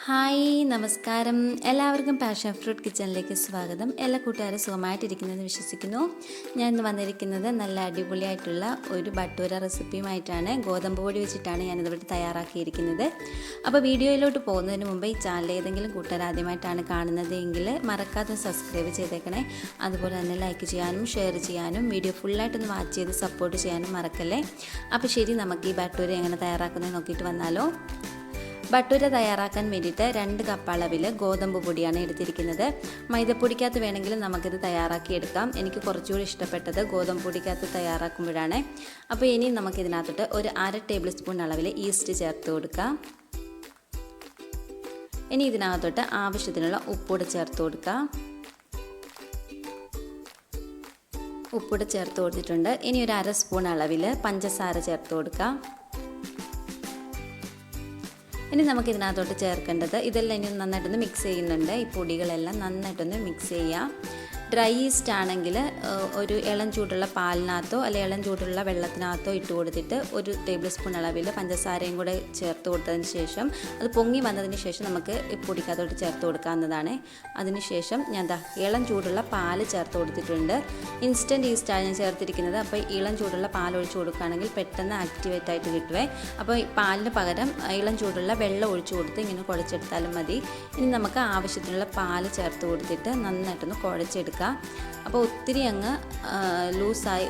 Hi നമസ്കാരം. എല്ലാവർക്കും passion fruit കിച്ചണിലേക്ക് സ്വാഗതം. എല്ലാ കൂട്ടുകാരും സുഖമായിട്ടിരിക്കുന്നതെന്ന് വിശ്വസിക്കുന്നു. ഞാൻ ഇന്ന് വന്നിരിക്കുന്നത് നല്ല അടിപൊളിയായിട്ടുള്ള ഒരു ബട്ടൂര റെസിപ്പിയുമായിട്ടാണ്. ഗോതമ്പ് പൊടി വെച്ചിട്ടാണ് ഞാനിതിവിടെ തയ്യാറാക്കിയിരിക്കുന്നത്. അപ്പോൾ വീഡിയോയിലോട്ട് പോകുന്നതിന് മുമ്പ് ഈ ചാനൽ ഏതെങ്കിലും കൂട്ടുകാർ ആദ്യമായിട്ടാണ് കാണുന്നത് എങ്കിൽ മറക്കാതെ സബ്സ്ക്രൈബ് ചെയ്തേക്കണേ. അതുപോലെ തന്നെ ലൈക്ക് ചെയ്യാനും ഷെയർ ചെയ്യാനും വീഡിയോ ഫുള്ളായിട്ടൊന്ന് വാച്ച് ചെയ്ത് സപ്പോർട്ട് ചെയ്യാനും മറക്കല്ലേ. അപ്പോൾ ശരി, നമുക്ക് ഈ ബട്ടൂര എങ്ങനെ തയ്യാറാക്കുന്നത് നോക്കിയിട്ട് വന്നാലോ. ബട്ടൂര തയ്യാറാക്കാൻ വേണ്ടിയിട്ട് 2 കപ്പ് അളവിൽ ഗോതമ്പ് പൊടിയാണ് എടുത്തിരിക്കുന്നത്. മൈദപ്പൊടിക്കകത്ത് വേണമെങ്കിൽ നമുക്കിത് തയ്യാറാക്കിയെടുക്കാം. എനിക്ക് കുറച്ചുകൂടി ഇഷ്ടപ്പെട്ടത് ഗോതമ്പ് പൊടിക്കകത്ത് തയ്യാറാക്കുമ്പോഴാണ്. അപ്പോൾ ഇനി നമുക്കിതിനകത്തോട്ട് ഒരു 1/2 ടേബിൾ സ്പൂൺ അളവിൽ ഈസ്റ്റ് ചേർത്ത് കൊടുക്കാം. ഇനി ഇതിനകത്തോട്ട് ആവശ്യത്തിനുള്ള ഉപ്പൂടെ ചേർത്ത് കൊടുക്കാം. ഉപ്പൂടെ ചേർത്ത് കൊടുത്തിട്ടുണ്ട്. ഇനി ഒരു 1/2 സ്പൂൺ അളവിൽ പഞ്ചസാര ചേർത്ത് കൊടുക്കാം. ഇനി നമുക്കിതിനകത്തോട്ട് ചേർക്കേണ്ടത് ഇതെല്ലാം ഇനി നന്നായിട്ടൊന്ന് മിക്സ് ചെയ്യുന്നുണ്ട്. ഈ പൊടികളെല്ലാം നന്നായിട്ടൊന്ന് മിക്സ് ചെയ്യാം. ഡ്രൈ ഈസ്റ്റ് ആണെങ്കിൽ ഒരു ഇളം ചൂടുള്ള പാലിനകത്തോ അല്ലെങ്കിൽ ഇളം ചൂടുള്ള വെള്ളത്തിനകത്തോ ഇട്ട് കൊടുത്തിട്ട് 1 ടേബിൾ സ്പൂൺ അളവിൽ പഞ്ചസാരയും കൂടെ ചേർത്ത് കൊടുത്തതിന് ശേഷം അത് പൊങ്ങി വന്നതിന് ശേഷം നമുക്ക് ഈ പൊടിക്കകത്തോട്ട് ചേർത്ത് കൊടുക്കാവുന്നതാണ്. അതിനുശേഷം ഞാൻ ഇളം ചൂടുള്ള പാല് ചേർത്ത് കൊടുത്തിട്ടുണ്ട്. ഇൻസ്റ്റൻറ്റ് ഈസ്റ്റാണ് ഞാൻ ചേർത്തിരിക്കുന്നത്. അപ്പോൾ ഇളം ചൂടുള്ള പാൽ ഒഴിച്ച് കൊടുക്കുകയാണെങ്കിൽ പെട്ടെന്ന് ആക്ടിവേറ്റ് ആയിട്ട് കിട്ടുവേ. അപ്പോൾ ഈ പാലിന് പകരം ഇളം ചൂടുള്ള വെള്ളം ഒഴിച്ച് കൊടുത്ത് ഇങ്ങനെ കുഴച്ചെടുത്താലും മതി. ഇനി നമുക്ക് ആവശ്യത്തിനുള്ള പാല് ചേർത്ത് കൊടുത്തിട്ട് നന്നായിട്ടൊന്ന് കുഴച്ചെടുക്കാം. അപ്പോൾ ഒത്തിരി അങ്ങ് ലൂസായി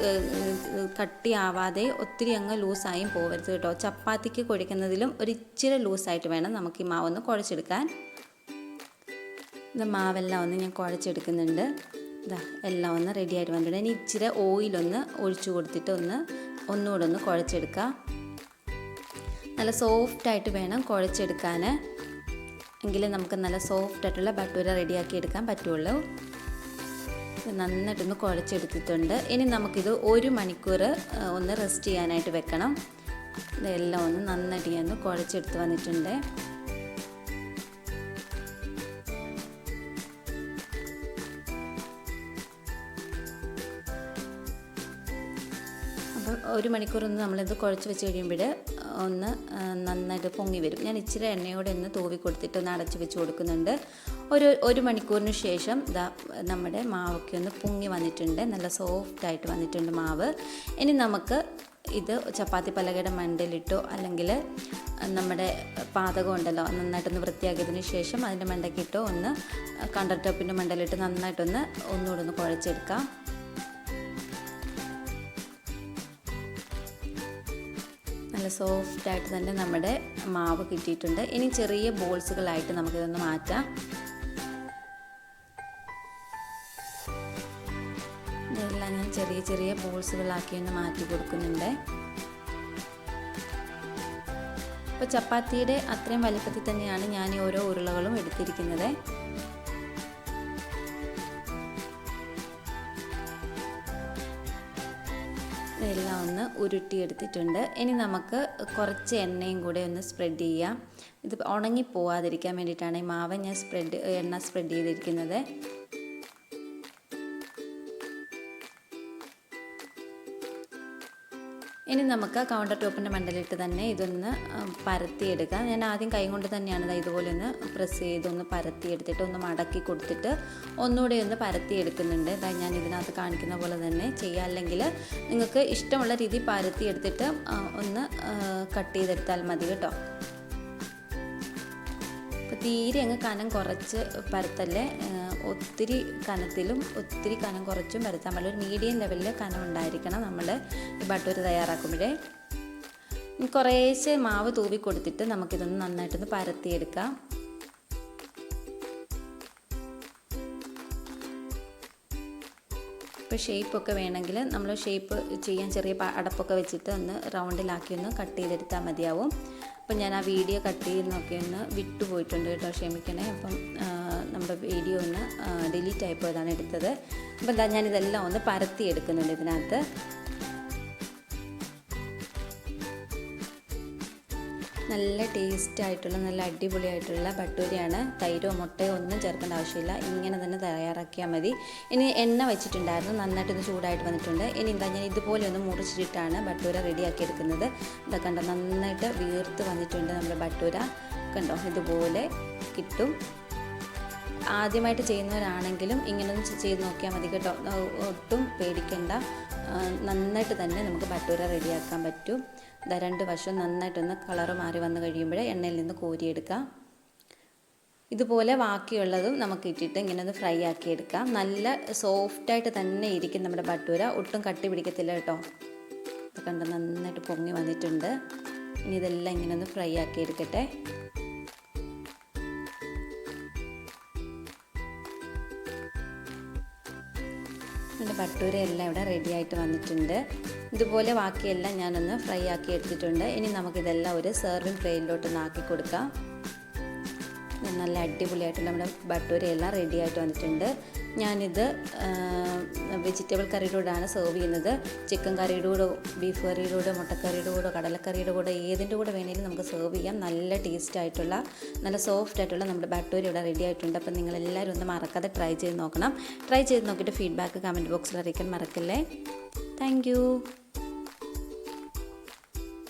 കട്ടിയാവാതെ ഒത്തിരി അങ്ങ് ലൂസായും പോകരുത് കേട്ടോ. ചപ്പാത്തിക്ക് കുഴയ്ക്കുന്നതിലും ഒരിച്ചിരി ലൂസായിട്ട് വേണം നമുക്ക് ഈ മാവൊന്ന് കുഴച്ചെടുക്കാൻ. ഇത് മാവെല്ലാം ഒന്ന് ഞാൻ കുഴച്ചെടുക്കുന്നുണ്ട്. ഇതാ എല്ലാം ഒന്ന് റെഡി ആയിട്ട് വന്നിട്ടുണ്ട്. ഇനി ഇച്ചിരി ഓയിലൊന്ന് ഒഴിച്ചു കൊടുത്തിട്ട് ഒന്നുകൂടെ ഒന്ന് കുഴച്ചെടുക്കുക. നല്ല സോഫ്റ്റായിട്ട് വേണം കുഴച്ചെടുക്കാൻ, എങ്കിൽ നമുക്ക് നല്ല സോഫ്റ്റായിട്ടുള്ള ബട്ടൂര റെഡിയാക്കി എടുക്കാൻ പറ്റുള്ളൂ. നന്നായിട്ടൊന്ന് കുഴച്ചെടുത്തിട്ടുണ്ട്. ഇനി നമുക്കിത് 1 മണിക്കൂർ ഒന്ന് റെസ്റ്റ് ചെയ്യാനായിട്ട് വെക്കണം. ഇതെല്ലാം ഒന്ന് നന്നായിട്ട് ഞാൻ കുഴച്ചെടുത്ത് വന്നിട്ടുണ്ട്. അപ്പം 1 മണിക്കൂർ ഒന്ന് നമ്മളിത് കുഴച്ച് വെച്ച് കഴിയുമ്പോൾ ഒന്ന് നന്നായിട്ട് പൊങ്ങി വരും. ഞാൻ ഇച്ചിരി എണ്ണയോടെ ഒന്ന് തൂവി കൊടുത്തിട്ട് ഒന്ന് അടച്ച് വെച്ച് കൊടുക്കുന്നുണ്ട്. ഒരു മണിക്കൂറിന് ശേഷം നമ്മുടെ മാവൊക്കെ ഒന്ന് പൊങ്ങി വന്നിട്ടുണ്ട്. നല്ല സോഫ്റ്റായിട്ട് വന്നിട്ടുണ്ട് മാവ്. ഇനി നമുക്ക് ഇത് ചപ്പാത്തി പലകയുടെ മണ്ടയിലിട്ടോ അല്ലെങ്കിൽ നമ്മുടെ പാതകം ഉണ്ടല്ലോ നന്നായിട്ടൊന്ന് വൃത്തിയാക്കിയതിന് ശേഷം അതിൻ്റെ മണ്ടയ്ക്കിട്ടോ ഒന്ന് കൗണ്ടർ ടോപ്പിൻ്റെ മണ്ടയിലിട്ട് നന്നായിട്ടൊന്ന് ഒന്നുകൂടെ ഒന്ന് കുഴച്ചെടുക്കാം. നല്ല സോഫ്റ്റായിട്ട് തന്നെ നമ്മുടെ മാവ് കിട്ടിയിട്ടുണ്ട്. ഇനി ചെറിയ ബോൾസുകളായിട്ട് നമുക്കിതൊന്ന് മാറ്റാം. ഇതെല്ലാം ഞാൻ ചെറിയ ചെറിയ ബോൾസുകളാക്കി ഒന്ന് മാറ്റി കൊടുക്കുന്നുണ്ട്. ഇപ്പോൾ ചപ്പാത്തിയുടെ അത്രയും വലിപ്പത്തിൽ തന്നെയാണ് ഞാൻ ഈ ഓരോ ഉരുളകളും എടുത്തിരിക്കുന്നത്. ഇതെല്ലാം ഒന്ന് ഉരുട്ടിയെടുത്തിട്ടുണ്ട്. ഇനി നമുക്ക് കുറച്ച് എണ്ണയും കൂടെ ഒന്ന് സ്പ്രെഡ് ചെയ്യാം. ഇത് ഉണങ്ങി പോവാതിരിക്കാൻ വേണ്ടിയിട്ടാണ് ഈ മാവ് ഞാൻ എണ്ണ സ്പ്രെഡ് ചെയ്തിരിക്കുന്നത്. ഇനി നമുക്ക് കൗണ്ടർ ടോപ്പിൻ്റെ മണ്ടലിട്ട് തന്നെ ഇതൊന്ന് പരത്തിയെടുക്കാം. ഞാൻ ആദ്യം കൈ കൊണ്ട് തന്നെയാണ് ഇതുപോലെ ഒന്ന് പ്രസ് ചെയ്തൊന്ന് പരത്തിയെടുത്തിട്ട് ഒന്ന് മടക്കി കൊടുത്തിട്ട് ഒന്നുകൂടെ ഒന്ന് പരത്തിയെടുക്കുന്നുണ്ട്. ഞാൻ ഇതിനകത്ത് കാണിക്കുന്ന പോലെ തന്നെ ചെയ്യാം. അല്ലെങ്കിൽ നിങ്ങൾക്ക് ഇഷ്ടമുള്ള രീതി പരത്തിയെടുത്തിട്ട് ഒന്ന് കട്ട് ചെയ്തെടുത്താൽ മതി കേട്ടോ. അപ്പോൾ തീരെ അങ്ങ് കനം കുറച്ച് പരത്തല്ലേ, ഒത്തിരി കനത്തിലും ഒത്തിരി കനം കുറച്ചും പരത്താൻ പാടില്ല. ഒരു മീഡിയം ലെവലിൽ കനം ഉണ്ടായിരിക്കണം നമ്മൾ ഈ ബട്ടൂര തയ്യാറാക്കുമ്പോഴേ. കുറേശ്ശെ മാവ് തൂവി കൊടുത്തിട്ട് നമുക്കിതൊന്ന് നന്നായിട്ടൊന്ന് പരത്തിയെടുക്കാം. ഇപ്പോൾ ഷേപ്പൊക്കെ വേണമെങ്കിൽ നമ്മൾ ഷേപ്പ് ചെയ്യാൻ ചെറിയ അടപ്പൊക്കെ വെച്ചിട്ട് ഒന്ന് റൗണ്ടിലാക്കി ഒന്ന് കട്ട് ചെയ്തെടുത്താൽ മതിയാവും. അപ്പം ഞാൻ ആ വീഡിയോ കട്ട് ചെയ്യുന്നൊക്കെ ഒന്ന് വിട്ടുപോയിട്ടുണ്ട് കേട്ടോ, ക്ഷമിക്കണേ. അപ്പം നമ്മുടെ വീഡിയോ ഒന്ന് ഡിലീറ്റ് ആയിപ്പോയതാണ് എടുത്തത്. അപ്പം ഞാനിതെല്ലാം ഒന്ന് പരത്തി എടുക്കുന്നുണ്ട് ഇതിനകത്ത്. നല്ല ടേസ്റ്റായിട്ടുള്ള നല്ല അടിപൊളിയായിട്ടുള്ള ബട്ടൂരയാണ്. തൈരോ മുട്ടയോ ഒന്നും ചേർക്കേണ്ട ആവശ്യമില്ല, ഇങ്ങനെ തന്നെ തയ്യാറാക്കിയാൽ മതി. ഇനി എണ്ണ വെച്ചിട്ടുണ്ടായിരുന്നു, നന്നായിട്ടൊന്ന് ചൂടായിട്ട് വന്നിട്ടുണ്ട്. ഇനി ഞാൻ ഇതുപോലെ ഒന്ന് മുറിച്ചിട്ടാണ് ബട്ടൂര റെഡിയാക്കി എടുക്കുന്നത്. ഇതൊക്കെ കണ്ടോ, നന്നായിട്ട് വീർത്ത് വന്നിട്ടുണ്ട് നമ്മുടെ ബട്ടൂര. കണ്ടോ ഇതുപോലെ കിട്ടും. ആദ്യമായിട്ട് ചെയ്യുന്നവരാണെങ്കിലും ഇങ്ങനൊന്ന് ചെയ്ത് നോക്കിയാൽ മതി കേട്ടോ. ഒട്ടും പേടിക്കണ്ട, നന്നായിട്ട് തന്നെ നമുക്ക് ഭട്ടൂര റെഡിയാക്കാൻ പറ്റും. രണ്ട് വശം നന്നായിട്ടൊന്ന് കളറ് മാറി വന്ന് കഴിയുമ്പോഴേ എണ്ണയിൽ നിന്ന് കോരിയെടുക്കാം. ഇതുപോലെ ബാക്കിയുള്ളതും നമുക്ക് ഇട്ടിട്ട് ഇങ്ങനെ ഒന്ന് ഫ്രൈ ആക്കി എടുക്കാം. നല്ല സോഫ്റ്റായിട്ട് തന്നെ ഇരിക്കും നമ്മുടെ ഭട്ടൂര, ഒട്ടും കട്ടി പിടിക്കത്തില്ല കേട്ടോ. കണ്ട് നന്നായിട്ട് പൊങ്ങി വന്നിട്ടുണ്ട്. ഇനി ഇതെല്ലാം ഇങ്ങനെ ഒന്ന് ഫ്രൈ ആക്കി എടുക്കട്ടെ. എൻ്റെ ഭട്ടൂര എല്ലാം ഇവിടെ റെഡി ആയിട്ട് വന്നിട്ടുണ്ട്. ഇതുപോലെ ബാക്കിയെല്ലാം ഞാനൊന്ന് ഫ്രൈ ആക്കി എടുത്തിട്ടുണ്ട്. ഇനി നമുക്കിതെല്ലാം ഒരു സെർവിങ് പ്ലേറ്റിലോട്ട് ആക്കി കൊടുക്കാം. നല്ല അടിപൊളിയായിട്ട് നമ്മുടെ ഭട്ടൂരയെല്ലാം റെഡി ആയിട്ട് വന്നിട്ടുണ്ട്. ഞാനിത് വെജിറ്റബിൾ കറിയുടെ കൂടെയാണ് സെർവ് ചെയ്യുന്നത്. ചിക്കൻ കറിയുടെ കൂടെ, ബീഫ് കറിയുടെ കൂടെ, മുട്ടക്കറിയുടെ കൂടെ, കടലക്കറിയുടെ കൂടെ, ഏതിൻ്റെ കൂടെ വേണമെങ്കിലും നമുക്ക് സെർവ് ചെയ്യാം. നല്ല ടേസ്റ്റ് ആയിട്ടുള്ള, നല്ല സോഫ്റ്റ് ആയിട്ടുള്ള നമ്മുടെ ഭട്ടൂര ഇവിടെ റെഡി ആയിട്ടുണ്ട്. അപ്പം നിങ്ങളെല്ലാവരും ഒന്ന് മറക്കാതെ ട്രൈ ചെയ്ത് നോക്കണം. ട്രൈ ചെയ്ത് നോക്കിയിട്ട് ഫീഡ്ബാക്ക് കമൻറ്റ് ബോക്സിൽ അറിയിക്കാൻ മറക്കല്ലേ. താങ്ക്